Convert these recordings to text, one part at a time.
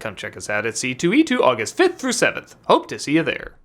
Come check us out at C2E2 August 5th through 7th. Hope to see you there.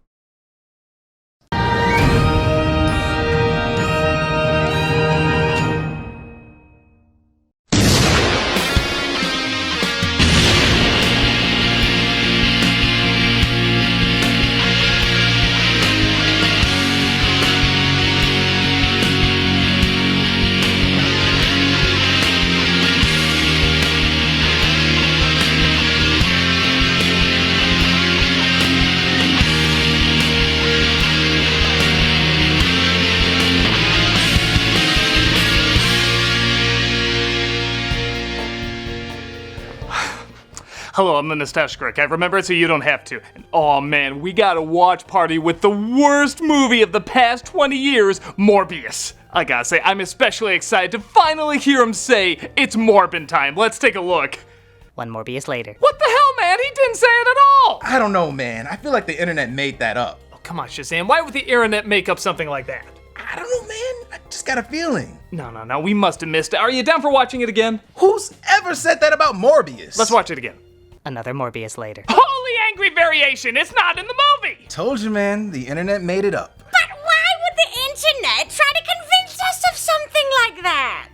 Hello, I'm the Nostalgic Rick. I remember it so you don't have to. And oh man, we got a watch party with the worst movie of the past 20 years, Morbius. I gotta say, I'm especially excited to finally hear him say, it's Morbin time. Let's take a look. One Morbius later. What the hell, man? He didn't say it at all! I don't know, man. I feel like the internet made that up. Oh, come on, Shazam. Why would the internet make up something like that? I don't know, man. I just got a feeling. No. We must have missed it. Are you down for watching it again? Who's ever said that about Morbius? Let's watch it again. Another Morbius later. Holy angry variation! It's not in the movie! Told you, man. The internet made it up. But why would the internet try to convince us of something like that?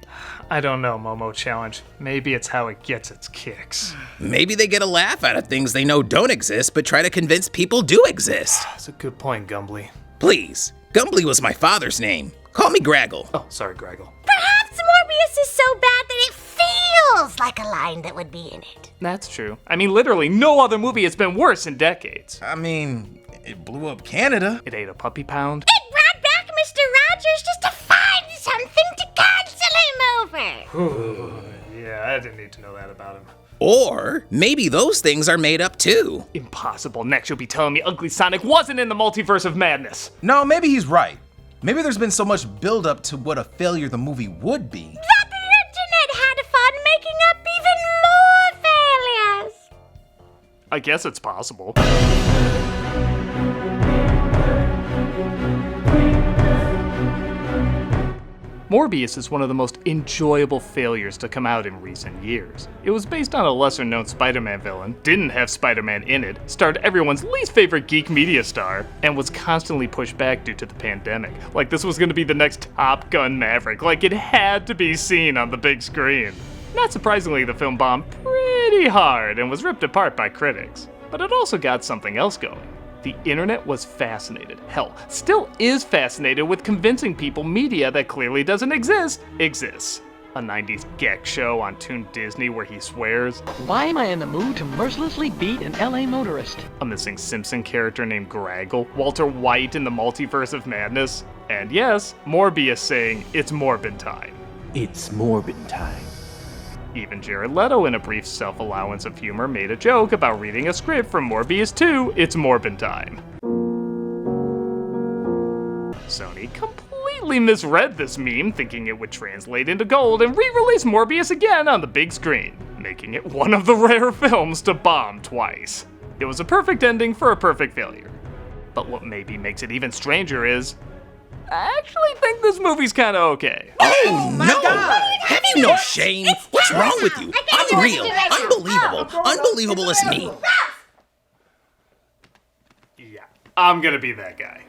I don't know, Momo Challenge. Maybe it's how it gets its kicks. Maybe they get a laugh out of things they know don't exist, but try to convince people do exist. That's a good point, Gumbly. Please, Gumbly was my father's name. Call me Graggle. Oh, sorry, Graggle. Perhaps Morbius is so bad that it feels like a line that would be in it. That's true. I mean, literally, no other movie has been worse in decades. I mean, it blew up Canada. It ate a puppy pound. It brought back Mr. Rogers just to find something to cancel him over. Yeah, I didn't need to know that about him. Or maybe those things are made up too. Impossible. Next you'll be telling me Ugly Sonic wasn't in the Multiverse of Madness. No, maybe he's right. Maybe there's been so much build-up to what a failure the movie would be. That the internet had fun making up even more failures. I guess it's possible. Morbius is one of the most enjoyable failures to come out in recent years. It was based on a lesser-known Spider-Man villain, didn't have Spider-Man in it, starred everyone's least favorite geek media star, and was constantly pushed back due to the pandemic. Like this was gonna be the next Top Gun Maverick, like it had to be seen on the big screen. Not surprisingly, the film bombed pretty hard and was ripped apart by critics. But it also got something else going. The internet was fascinated, hell, still is fascinated with convincing people media that clearly doesn't exist, exists. A 90s Geck show on Toon Disney where he swears. Why am I in the mood to mercilessly beat an LA motorist? A missing Simpson character named Graggle. Walter White in the Multiverse of Madness. And yes, Morbius saying, it's Morbin time. It's Morbin time. Even Jared Leto, in a brief self-allowance of humor, made a joke about reading a script from Morbius 2, It's Morbin time. Sony completely misread this meme, thinking it would translate into gold, and re-release Morbius again on the big screen, making it one of the rare films to bomb twice. It was a perfect ending for a perfect failure. But what maybe makes it even stranger is, I actually think this movie's kinda okay. Oh no! God. Have you no shame? What's wrong with you? Unreal, unbelievable, unbelievable as me. Yeah, I'm gonna be that guy.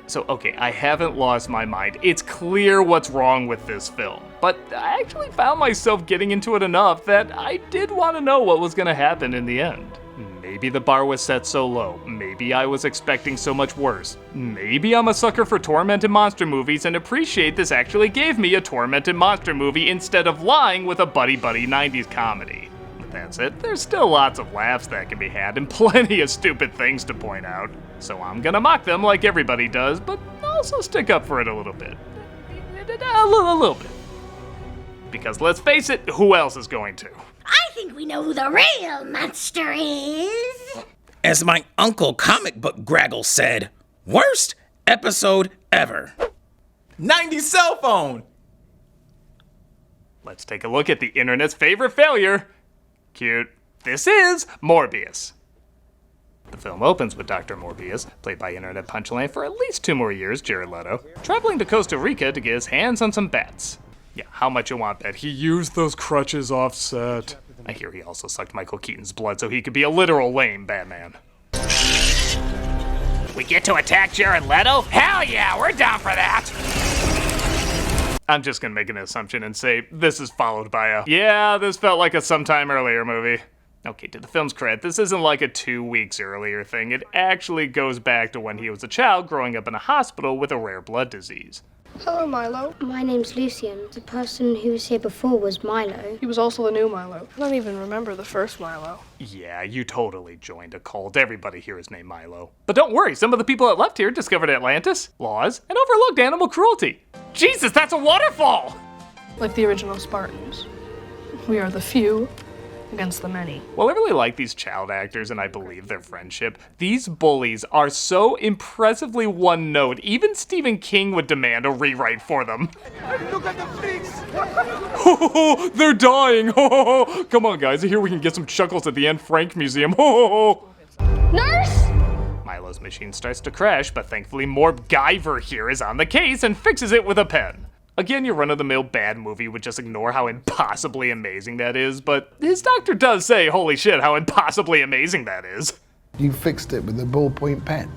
So, okay, I haven't lost my mind. It's clear what's wrong with this film. But I actually found myself getting into it enough that I did want to know what was gonna happen in the end. Maybe the bar was set so low. Maybe I was expecting so much worse. Maybe I'm a sucker for tormented monster movies and appreciate this actually gave me a tormented monster movie instead of lying with a buddy-buddy 90s comedy. But that's it. There's still lots of laughs that can be had and plenty of stupid things to point out. So I'm gonna mock them like everybody does, but also stick up for it a little bit. A little bit. Because let's face it, who else is going to? I think we know who the real monster is. As my uncle comic book Graggle said, worst episode ever. 90s cell phone. Let's take a look at the internet's favorite failure. Cute. This is Morbius. The film opens with Dr. Morbius, played by internet punchline for at least 2 more years, Jared Leto, traveling to Costa Rica to get his hands on some bats. Yeah, how much you want bet? He used those crutches off set. I hear he also sucked Michael Keaton's blood so he could be a literal lame Batman. We get to attack Jared Leto? Hell yeah, we're down for that! I'm just gonna make an assumption and say this is followed by a, yeah, this felt like a sometime earlier movie. Okay, to the film's credit, this isn't like a 2 weeks earlier thing. It actually goes back to when he was a child growing up in a hospital with a rare blood disease. Hello, Milo. My name's Lucian. The person who was here before was Milo. He was also the new Milo. I don't even remember the first Milo. Yeah, you totally joined a cult. Everybody here is named Milo. But don't worry, some of the people that left here discovered Atlantis, laws, and overlooked animal cruelty. Jesus, that's a waterfall! Like the original Spartans. We are the few against the many. While I really like these child actors and I believe their friendship, these bullies are so impressively one note, even Stephen King would demand a rewrite for them. Look at the freaks! They're dying! Come on, guys, I hear we can get some chuckles at the Anne Frank Museum. Nurse! Milo's machine starts to crash, but thankfully Morbius here is on the case and fixes it with a pen. Again, your run-of-the-mill bad movie would just ignore how impossibly amazing that is, but his doctor does say, holy shit, how impossibly amazing that is. You fixed it with a ballpoint pen.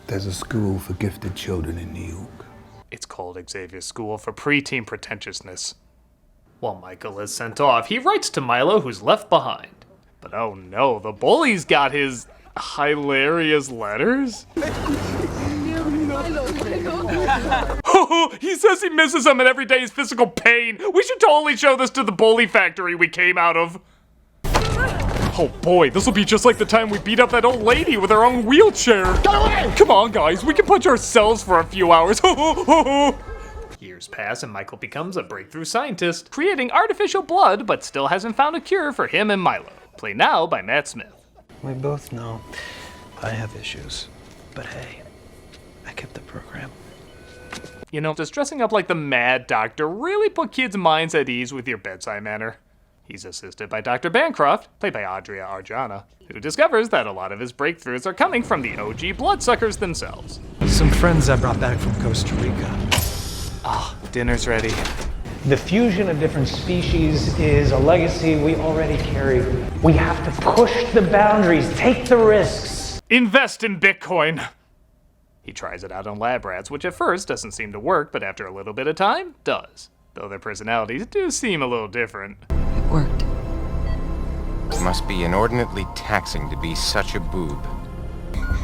There's a school for gifted children in New York. It's called Xavier's School for Preteen Pretentiousness. While Michael is sent off, he writes to Milo, who's left behind. But oh no, the bully's got his hilarious letters? He says he misses him and every day is physical pain. We should totally show this to the bully factory we came out of. Oh boy, this will be just like the time we beat up that old lady with her own wheelchair. Get away! Come on, guys, we can punch ourselves for a few hours. Years pass and Michael becomes a breakthrough scientist, creating artificial blood, but still hasn't found a cure for him and Milo. Played now by Matt Smith. We both know I have issues, but hey, I kept the program. You know, does dressing up like the Mad Doctor really put kids' minds at ease with your bedside manner? He's assisted by Dr. Bancroft, played by Adria Arjona, who discovers that a lot of his breakthroughs are coming from the OG bloodsuckers themselves. Some friends I brought back from Costa Rica. Ah, dinner's ready. The fusion of different species is a legacy we already carry. We have to push the boundaries, take the risks. Invest in Bitcoin! He tries it out on lab rats, which at first doesn't seem to work, but after a little bit of time, does. Though their personalities do seem a little different. It worked. It must be inordinately taxing to be such a boob.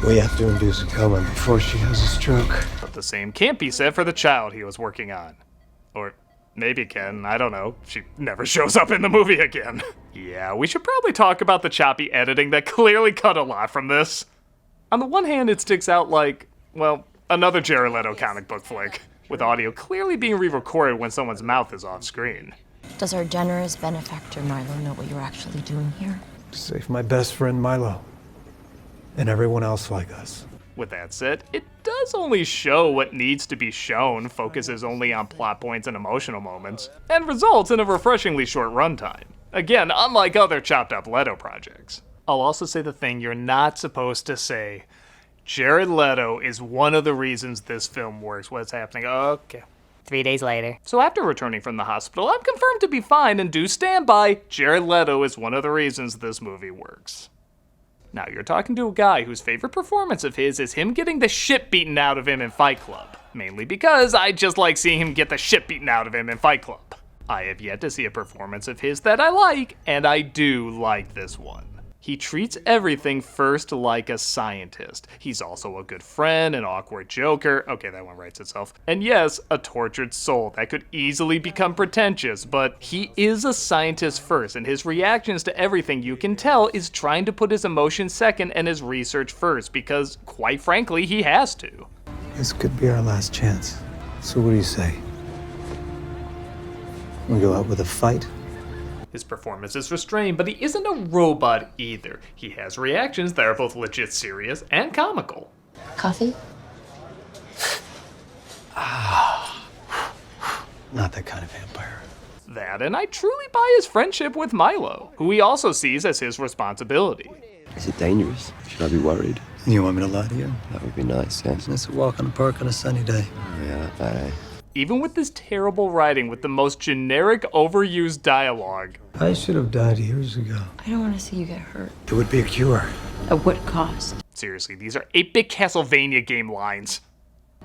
We have to induce a coma before she has a stroke. But the same can't be said for the child he was working on. Or maybe can, I don't know. She never shows up in the movie again. Yeah, we should probably talk about the choppy editing that clearly cut a lot from this. On the one hand, it sticks out like, well, another Jared Leto comic book flick, with audio clearly being re-recorded when someone's mouth is off screen. Does our generous benefactor Milo know what you're actually doing here? Save my best friend Milo. And everyone else like us. With that said, it does only show what needs to be shown, focuses only on plot points and emotional moments, and results in a refreshingly short runtime. Again, unlike other chopped up Leto projects. I'll also say the thing you're not supposed to say. Jared Leto is one of the reasons this film works. What's happening? Okay. 3 days later. So after returning from the hospital, I'm confirmed to be fine and do stand by. Jared Leto is one of the reasons this movie works. Now, you're talking to a guy whose favorite performance of his is him getting the shit beaten out of him in Fight Club. Mainly because I just like seeing him get the shit beaten out of him in Fight Club. I have yet to see a performance of his that I like, and I do like this one. He treats everything first like a scientist. He's also a good friend, an awkward joker. Okay, that one writes itself. And yes, a tortured soul that could easily become pretentious, but he is a scientist first, and his reactions to everything, you can tell, is trying to put his emotions second and his research first, because, quite frankly, he has to. This could be our last chance. So what do you say? We go out with a fight? His performance is restrained, but he isn't a robot either. He has reactions that are both legit serious and comical. Coffee? Not that kind of vampire. That, and I truly buy his friendship with Milo, who he also sees as his responsibility. Is it dangerous? Should I be worried? You want me to lie to you? That would be nice, yes. It's a walk in the park on a sunny day. Yeah, not bad, eh? Even with this terrible writing with the most generic, overused dialogue. I should have died years ago. I don't want to see you get hurt. It would be a cure. At what cost? Seriously, these are 8-bit Castlevania game lines.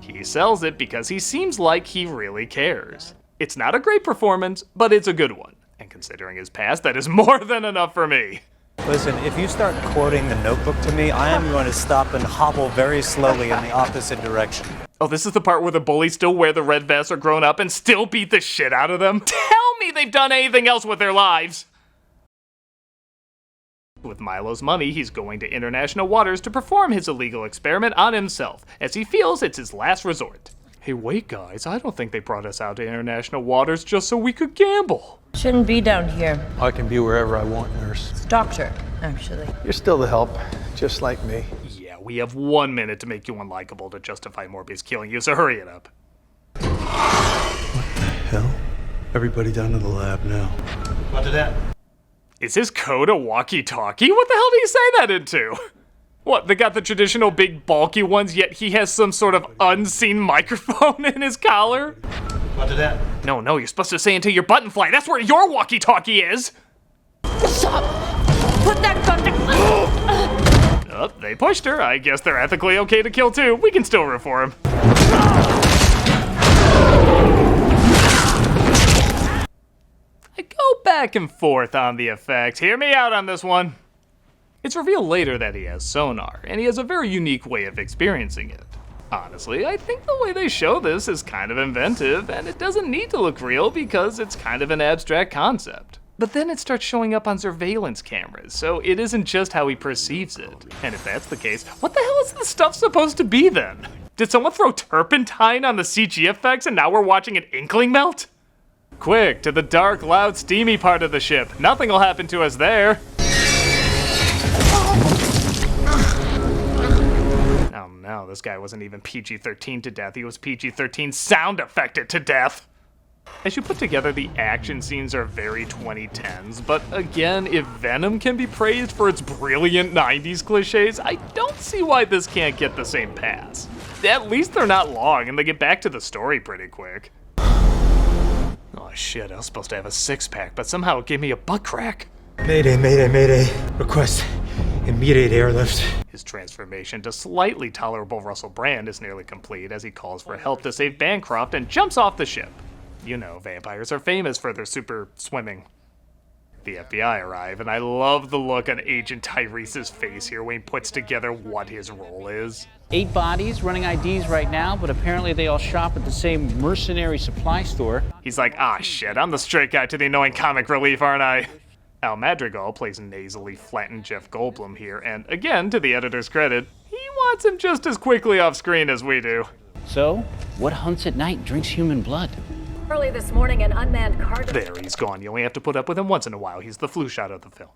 He sells it because he seems like he really cares. It's not a great performance, but it's a good one. And considering his past, that is more than enough for me. Listen, if you start quoting The Notebook to me, I am going to stop and hobble very slowly in the opposite direction. Oh, this is the part where the bullies still wear the red vests, are grown up, and still beat the shit out of them? Tell me they've done anything else with their lives! With Milo's money, he's going to international waters to perform his illegal experiment on himself, as he feels it's his last resort. Hey, wait guys, I don't think they brought us out to international waters just so we could gamble. Shouldn't be down here. I can be wherever I want, nurse. It's doctor, actually. You're still the help, just like me. Yeah, we have 1 minute to make you unlikable to justify Morbius killing you, so hurry it up. What the hell? Everybody down to the lab now. What did that? Is his code a walkie-talkie? What the hell did he say that into? What, they got the traditional big bulky ones, yet he has some sort of unseen microphone in his collar? What did that? No, you're supposed to say into your button fly. That's where your walkie-talkie is! Stop! Put that gun down! Oh, they pushed her. I guess they're ethically okay to kill too. We can still root for him. I go back and forth on the effects. Hear me out on this one. It's revealed later that he has sonar, and he has a very unique way of experiencing it. Honestly, I think the way they show this is kind of inventive, and it doesn't need to look real because it's kind of an abstract concept. But then it starts showing up on surveillance cameras, so it isn't just how he perceives it. And if that's the case, what the hell is this stuff supposed to be then? Did someone throw turpentine on the CG effects and now we're watching an inkling melt? Quick, to the dark, loud, steamy part of the ship. Nothing will happen to us there. Oh no, this guy wasn't even PG-13 to death. He was PG-13 sound affected to death. As you put together, the action scenes are very 2010s, but again, if Venom can be praised for its brilliant 90s cliches, I don't see why this can't get the same pass. At least they're not long, and they get back to the story pretty quick. Oh shit, I was supposed to have a six-pack, but somehow it gave me a butt crack. Mayday, mayday, mayday. Request immediate airlift. His transformation to slightly tolerable Russell Brand is nearly complete as he calls for help to save Bancroft and jumps off the ship. You know, vampires are famous for their super swimming. The FBI arrive, and I love the look on Agent Tyrese's face here when he puts together what his role is. 8 bodies running IDs right now, but apparently they all shop at the same mercenary supply store. He's like, ah shit, I'm the straight guy to the annoying comic relief, aren't I? Al Madrigal plays nasally flattened Jeff Goldblum here, and again, to the editor's credit, he wants him just as quickly off screen as we do. So, what hunts at night drinks human blood? Early this morning, an unmanned cargo... There, he's gone. You only have to put up with him once in a while. He's the flu shot of the film.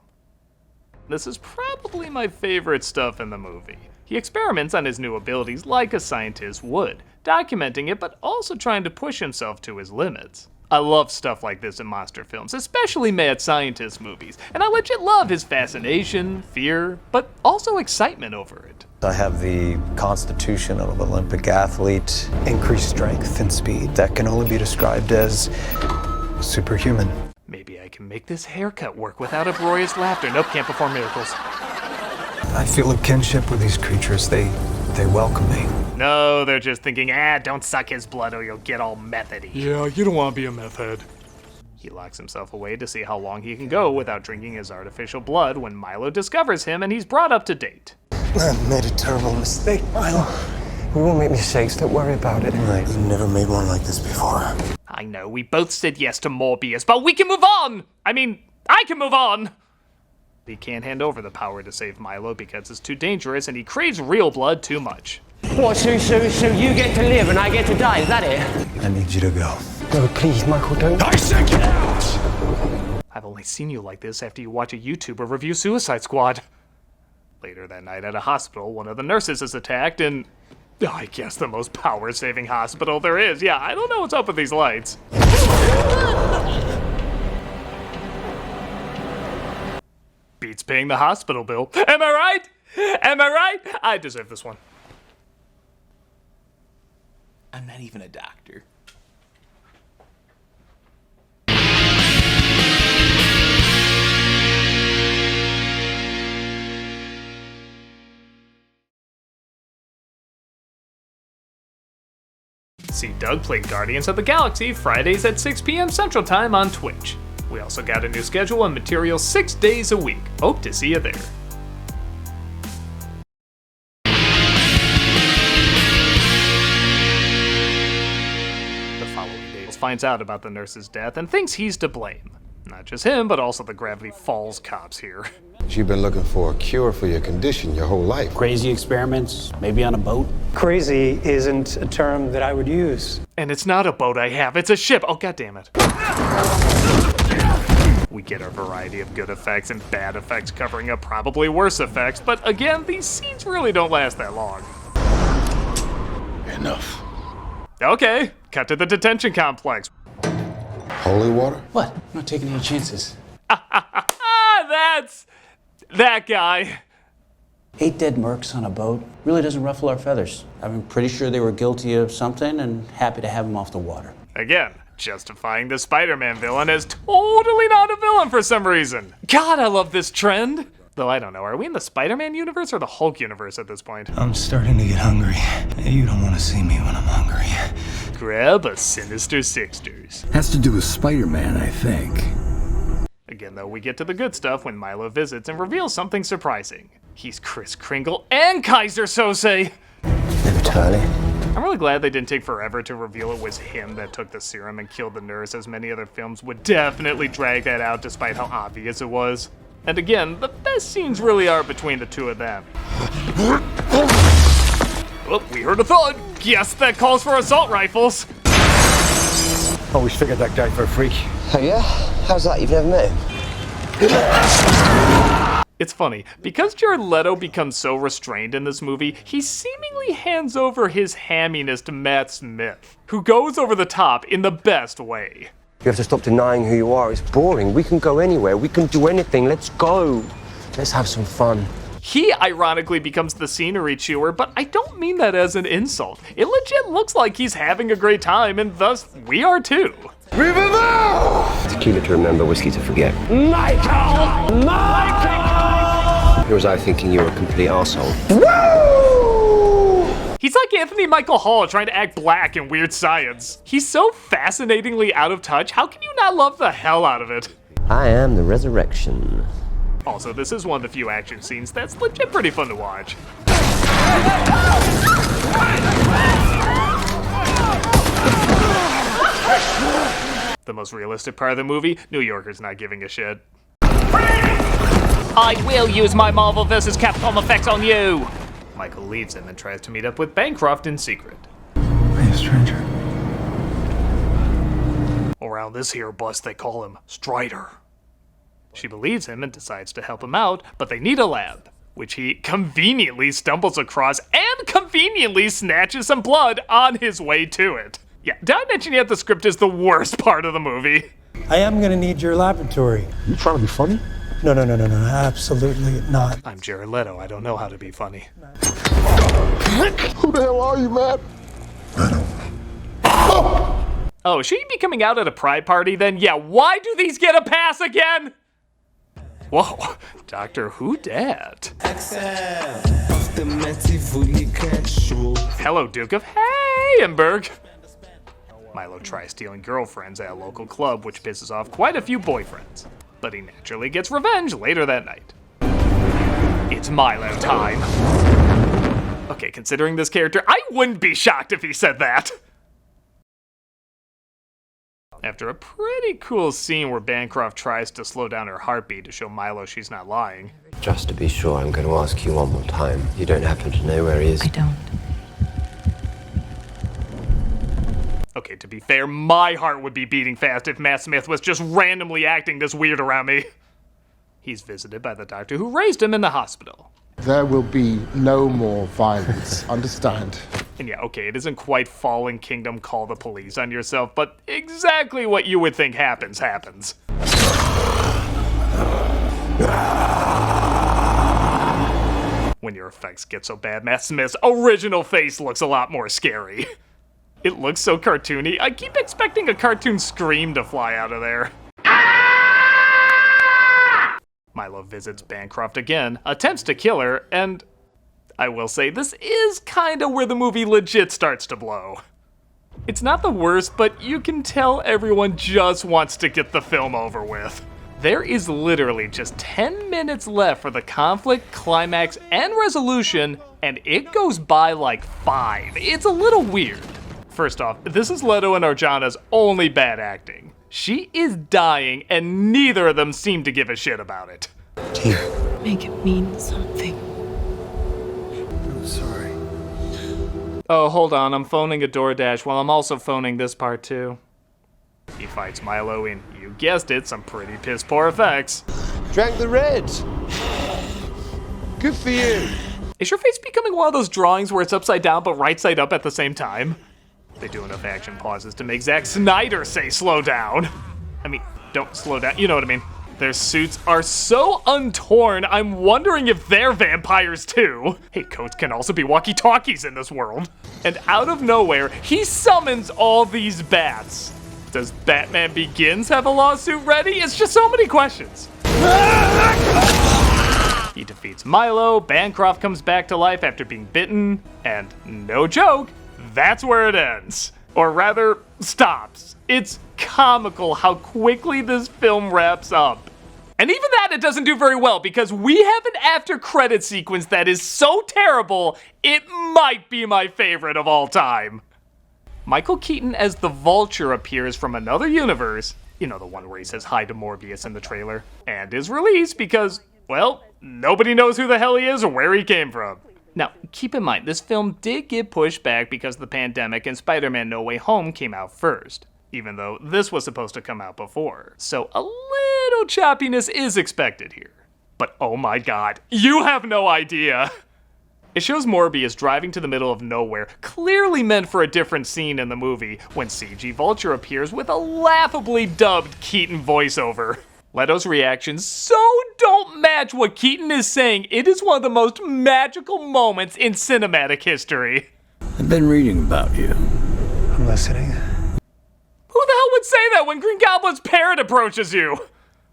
This is probably my favorite stuff in the movie. He experiments on his new abilities like a scientist would, documenting it but also trying to push himself to his limits. I love stuff like this in monster films, especially mad scientist movies, and I legit love his fascination, fear, but also excitement over it. I have the constitution of an Olympic athlete. Increased strength and speed. That can only be described as superhuman. Maybe I can make this haircut work without uproarious laughter. Nope, can't perform miracles. I feel a kinship with these creatures. They welcome me. No, they're just thinking, don't suck his blood or you'll get all methody. Yeah, you don't want to be a meth head. He locks himself away to see how long he can go without drinking his artificial blood when Milo discovers him and he's brought up to date. I made a terrible mistake, Milo. We won't make mistakes, don't worry about it. Right, we've never made one like this before. I know, we both said yes to Morbius, but we can move on! I can move on! He can't hand over the power to save Milo because it's too dangerous and he craves real blood too much. What, so you get to live and I get to die, is that it? I need you to go. No, please, Michael, don't. I said get out! I've only seen you like this after you watch a YouTuber review Suicide Squad. Later that night at a hospital, one of the nurses is attacked and... I guess the most power-saving hospital there is. Yeah, I don't know what's up with these lights. Beats paying the hospital bill. Am I right? Am I right? I deserve this one. I'm not even a doctor. See Doug play Guardians of the Galaxy Fridays at 6 p.m. Central Time on Twitch. We also got a new schedule and material 6 days a week. Hope to see you there. The following day, finds out about the nurse's death and thinks he's to blame. Not just him, but also the Gravity Falls cops here. You've been looking for a cure for your condition your whole life. Crazy experiments, maybe on a boat. Crazy isn't a term that I would use. And it's not a boat I have, it's a ship. Oh, god damn it. We get our variety of good effects and bad effects covering up probably worse effects, but again, these scenes really don't last that long. Enough. Okay, cut to the detention complex. Holy water? What? I'm not taking any chances. That's that guy. 8 dead mercs on a boat really doesn't ruffle our feathers. I'm pretty sure they were guilty of something and happy to have them off the water. Again, justifying the Spider-Man villain as totally not a villain for some reason. God, I love this trend. Though I don't know, are we in the Spider-Man universe or the Hulk universe at this point? I'm starting to get hungry. You don't want to see me when I'm hungry. Grab a Sinister Sixers. Has to do with Spider-Man, I think. Again, though, we get to the good stuff when Milo visits and reveals something surprising. He's Kris Kringle and Kaiser Sose! Never too early. I'm really glad they didn't take forever to reveal it was him that took the serum and killed the nurse, as many other films would definitely drag that out despite how obvious it was. And again, the best scenes really are between the two of them. Oh, we heard a thud! Yes, that calls for assault rifles! Always figured that guy for a freak. Oh yeah? How's that? You've never met him? It's funny, because Jared Leto becomes so restrained in this movie, he seemingly hands over his hamminess to Matt Smith, who goes over the top in the best way. You have to stop denying who you are. It's boring. We can go anywhere. We can do anything. Let's go. Let's have some fun. He ironically becomes the scenery chewer, but I don't mean that as an insult. It legit looks like he's having a great time, and thus, we are too. Tequila to remember, whiskey to forget. Michael! Michael! Here was I thinking you were a complete arsehole. He's like Anthony Michael Hall trying to act black in Weird Science. He's so fascinatingly out of touch, how can you not love the hell out of it? I am the resurrection. Also, this is one of the few action scenes that's legit pretty fun to watch. The most realistic part of the movie, New Yorker's not giving a shit. I will use my Marvel vs. Capcom effects on you! Michael leaves him and tries to meet up with Bancroft in secret. Hey, stranger. Around this here bus, they call him Strider. She believes him and decides to help him out, but they need a lab, which he conveniently stumbles across and conveniently snatches some blood on his way to it. Yeah, did I mention yet the script is the worst part of the movie? I am gonna need your laboratory. You trying to be funny? No, absolutely not. I'm Jared Leto, I don't know how to be funny. Who the hell are you, man? Oh, should he be coming out at a pride party then? Yeah, why do these get a pass again? Whoa, Doctor Who Dat? Hello, Duke of Hamburg. Milo tries stealing girlfriends at a local club, which pisses off quite a few boyfriends. But he naturally gets revenge later that night. It's Milo time. Okay, considering this character, I wouldn't be shocked if he said that. After a pretty cool scene where Bancroft tries to slow down her heartbeat to show Milo she's not lying. Just to be sure, I'm going to ask you one more time. You don't happen to know where he is? I don't. Okay, to be fair, my heart would be beating fast if Matt Smith was just randomly acting this weird around me. He's visited by the doctor who raised him in the hospital. There will be no more violence, understand? And yeah, okay, it isn't quite Fallen Kingdom call the police on yourself, but exactly what you would think happens. When your effects get so bad, Matt Smith's original face looks a lot more scary. It looks so cartoony, I keep expecting a cartoon scream to fly out of there. Milo visits Bancroft again, attempts to kill her, and I will say this is kinda where the movie legit starts to blow. It's not the worst, but you can tell everyone just wants to get the film over with. There is literally just 10 minutes left for the conflict, climax, and resolution, and it goes by like 5. It's a little weird. First off, this is Leto and Arjona's only bad acting. She is dying, and neither of them seem to give a shit about it. Make it mean something. I'm sorry. Oh, hold on, I'm phoning a DoorDash while I'm also phoning this part too. He fights Milo in, you guessed it, some pretty piss poor effects. Drank the red. Good for you. Is your face becoming one of those drawings where it's upside down but right side up at the same time? They do enough action pauses to make Zack Snyder say slow down. I mean, don't slow down, you know what I mean. Their suits are so untorn, I'm wondering if they're vampires too. Hey, coats can also be walkie-talkies in this world. And out of nowhere, he summons all these bats. Does Batman Begins have a lawsuit ready? It's just so many questions. He defeats Milo, Bancroft comes back to life after being bitten, and no joke, that's where it ends. Or rather, stops. It's comical how quickly this film wraps up. And even that it doesn't do very well because we have an after-credit sequence that is so terrible, it might be my favorite of all time. Michael Keaton as the Vulture appears from another universe, you know, the one where he says hi to Morbius in the trailer, and is released because, well, nobody knows who the hell he is or where he came from. Now, keep in mind, this film did get pushed back because of the pandemic and Spider-Man No Way Home came out first, even though this was supposed to come out before. So a little choppiness is expected here. But oh my god, you have no idea! It shows Morbius driving to the middle of nowhere, clearly meant for a different scene in the movie, when CG Vulture appears with a laughably dubbed Keaton voiceover. Leto's reactions so don't match what Keaton is saying, it is one of the most magical moments in cinematic history. I've been reading about you. I'm listening. Who the hell would say that when Green Goblin's parrot approaches you?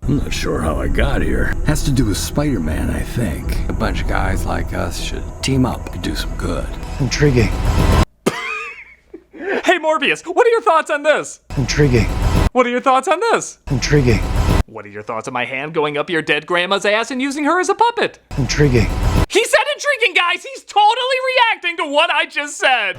I'm not sure how I got here. Has to do with Spider-Man, I think. A bunch of guys like us should team up to do some good. Intriguing. Hey Morbius, what are your thoughts on this? Intriguing. What are your thoughts on this? Intriguing. What are your thoughts on my hand going up your dead grandma's ass and using her as a puppet? Intriguing. He said intriguing, guys! He's totally reacting to what I just said!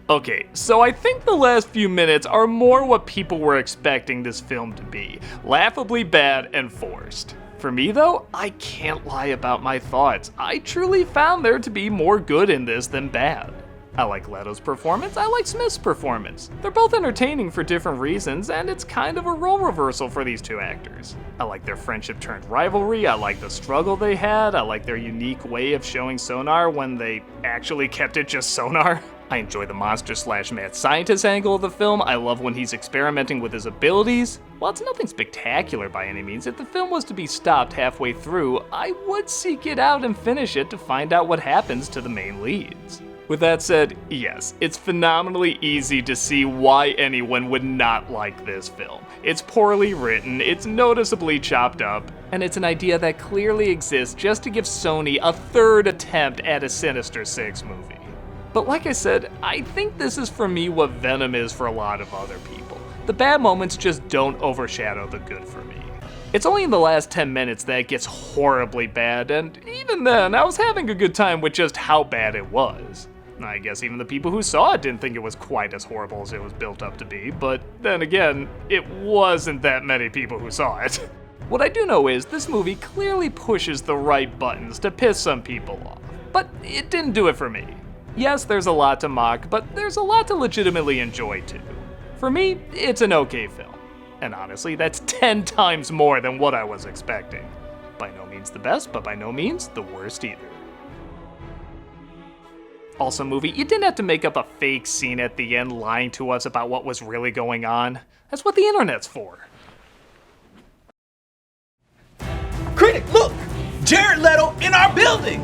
Okay, so I think the last few minutes are more what people were expecting this film to be. Laughably bad and forced. For me though, I can't lie about my thoughts. I truly found there to be more good in this than bad. I like Leto's performance, I like Smith's performance. They're both entertaining for different reasons, and it's kind of a role reversal for these two actors. I like their friendship turned rivalry, I like the struggle they had, I like their unique way of showing sonar when they actually kept it just sonar. I enjoy the monster/mad scientist angle of the film. I love when he's experimenting with his abilities. While it's nothing spectacular by any means, if the film was to be stopped halfway through, I would seek it out and finish it to find out what happens to the main leads. With that said, yes, it's phenomenally easy to see why anyone would not like this film. It's poorly written, it's noticeably chopped up, and it's an idea that clearly exists just to give Sony a third attempt at a Sinister Six movie. But like I said, I think this is for me what Venom is for a lot of other people. The bad moments just don't overshadow the good for me. It's only in the last 10 minutes that it gets horribly bad, and even then, I was having a good time with just how bad it was. I guess even the people who saw it didn't think it was quite as horrible as it was built up to be, but then again, it wasn't that many people who saw it. What I do know is this movie clearly pushes the right buttons to piss some people off, but it didn't do it for me. Yes, there's a lot to mock, but there's a lot to legitimately enjoy too. For me, it's an okay film. And honestly, that's 10 times more than what I was expecting. By no means the best, but by no means the worst either. Also, movie, you didn't have to make up a fake scene at the end lying to us about what was really going on. That's what the internet's for. Critic, look! Jared Leto in our building!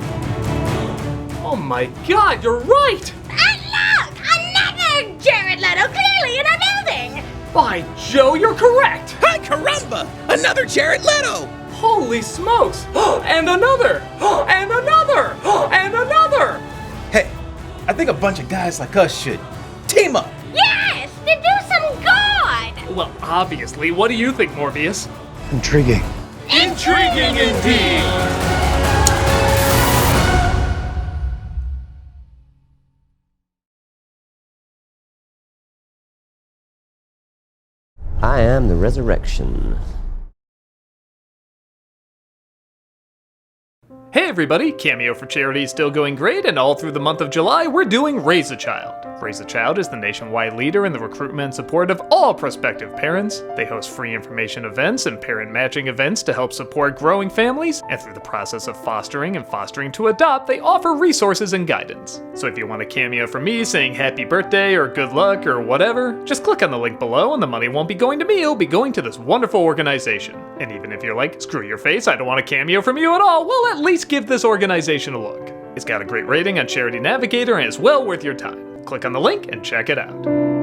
Oh my god, you're right! And look! Another Jared Leto clearly in our building! By Joe, you're correct! Hi, caramba! Another Jared Leto! Holy smokes! And another! And another! And another! Hey, I think a bunch of guys like us should team up. obviously. What do you think, Morbius? Intriguing. Intriguing indeed! I am the resurrection. Hey everybody, Cameo for Charity is still going great, and all through the month of July, we're doing Raise a Child. Raise a Child is the nationwide leader in the recruitment and support of all prospective parents. They host free information events and parent matching events to help support growing families, and through the process of fostering and fostering to adopt, they offer resources and guidance. So if you want a cameo from me saying happy birthday or good luck or whatever, just click on the link below and the money won't be going to me, it'll be going to this wonderful organization. And even if you're like, screw your face, I don't want a cameo from you at all, well at least give this organization a look. It's got a great rating on Charity Navigator and is well worth your time. Click on the link and check it out.